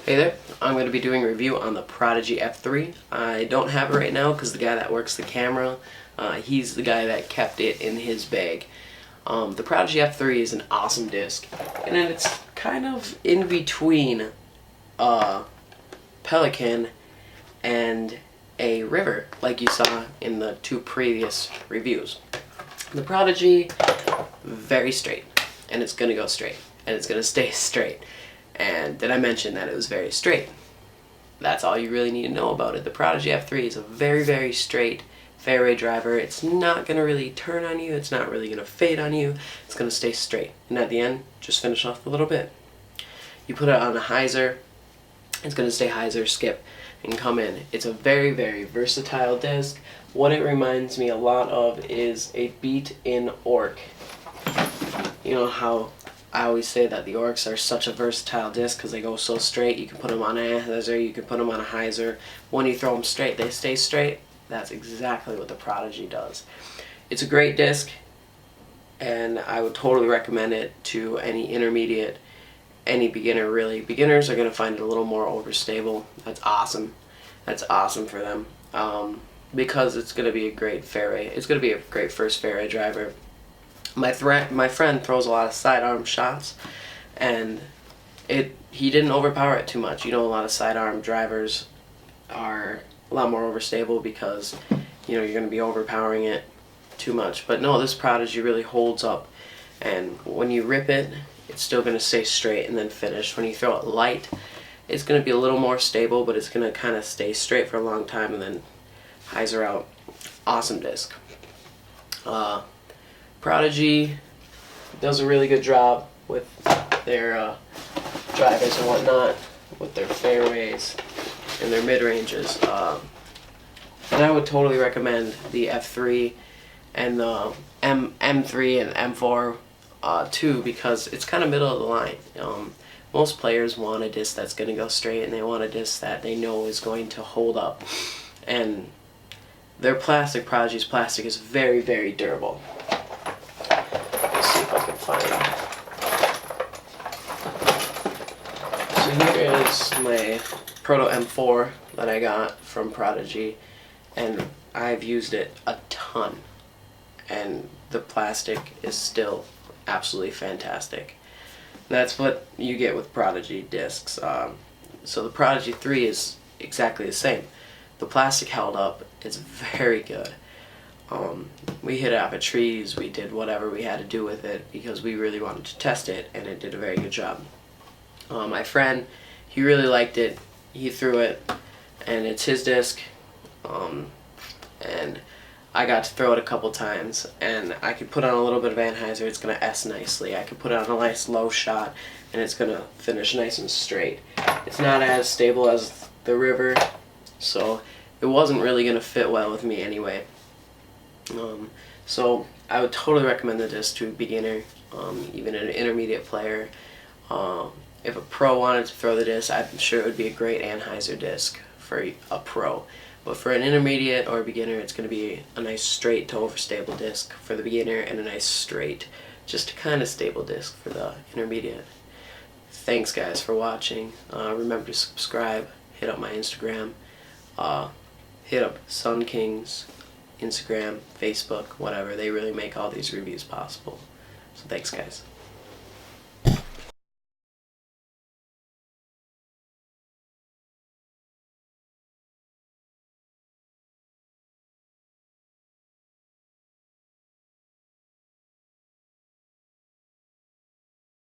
Hey there, I'm going to be doing a review on the Prodigy F3. I don't have it right now because the guy that works the camera, he's the guy that kept it in his bag. The Prodigy F3 is an awesome disc, and it's kind of in between a Pelican and a River, like you saw in the two previous reviews. The Prodigy, very straight, and it's going to go straight, and it's going to stay straight. And did I mention that it was very straight? That's all you really need to know about it. The Prodigy F3 is a very, very straight fairway driver. It's not going to really turn on you. It's not really going to fade on you. It's going to stay straight. And at the end, just finish off a little bit. You put it on a hyzer. It's going to stay hyzer, skip, and come in. It's a very, very versatile disc. What it reminds me a lot of is a beat-in orc. You know how I always say that the orcs are such a versatile disc because they go so straight. You can put them on an Anhyzer, you can put them on a hyzer. When you throw them straight, they stay straight. That's exactly what the Prodigy does. It's a great disc, and I would totally recommend it to any intermediate, any beginner really. Beginners are going to find it a little more overstable. That's awesome. That's awesome for them because it's going to be a great fairway. It's going to be a great first fairway driver. My friend throws a lot of sidearm shots, and he didn't overpower it too much. You know, a lot of sidearm drivers are a lot more overstable because, you know, you're going to be overpowering it too much. But no, this Prodigy really holds up, and when you rip it, it's still going to stay straight and then finish. When you throw it light, it's going to be a little more stable, but it's going to kind of stay straight for a long time and then hyzer out. Awesome disc. Prodigy does a really good job with their drivers and whatnot, with their fairways and their mid-ranges. And I would totally recommend the F3 and the M3 and M4 too, because it's kind of middle of the line. Most players want a disc that's going to go straight, and they want a disc that they know is going to hold up. And their plastic, Prodigy's plastic, is very, very durable. If I can find it. So here is my Proto M4 that I got from Prodigy, and I've used it a ton, and the plastic is still absolutely fantastic. That's what you get with Prodigy discs. So the Prodigy 3 is exactly the same. The plastic held up. It's very good. We hit it off of trees, we did whatever we had to do with it because we really wanted to test it, and it did a very good job. My friend, he really liked it, he threw it, and it's his disc, and I got to throw it a couple times, and I could put on a little bit of Anhyzer, it's going to S nicely. I could put it on a nice low shot, and it's going to finish nice and straight. It's not as stable as the River, so it wasn't really going to fit well with me anyway. So I would totally recommend the disc to a beginner, even an intermediate player. If a pro wanted to throw the disc, I'm sure it would be a great Anhyzer disc for a pro. But for an intermediate or a beginner, it's going to be a nice straight to overstable disc for the beginner, and a nice straight, just kind of stable disc for the intermediate. Thanks guys for watching. Remember to subscribe, hit up my Instagram, hit up Sun King's Instagram, Facebook, whatever. They really make all these reviews possible. So thanks guys.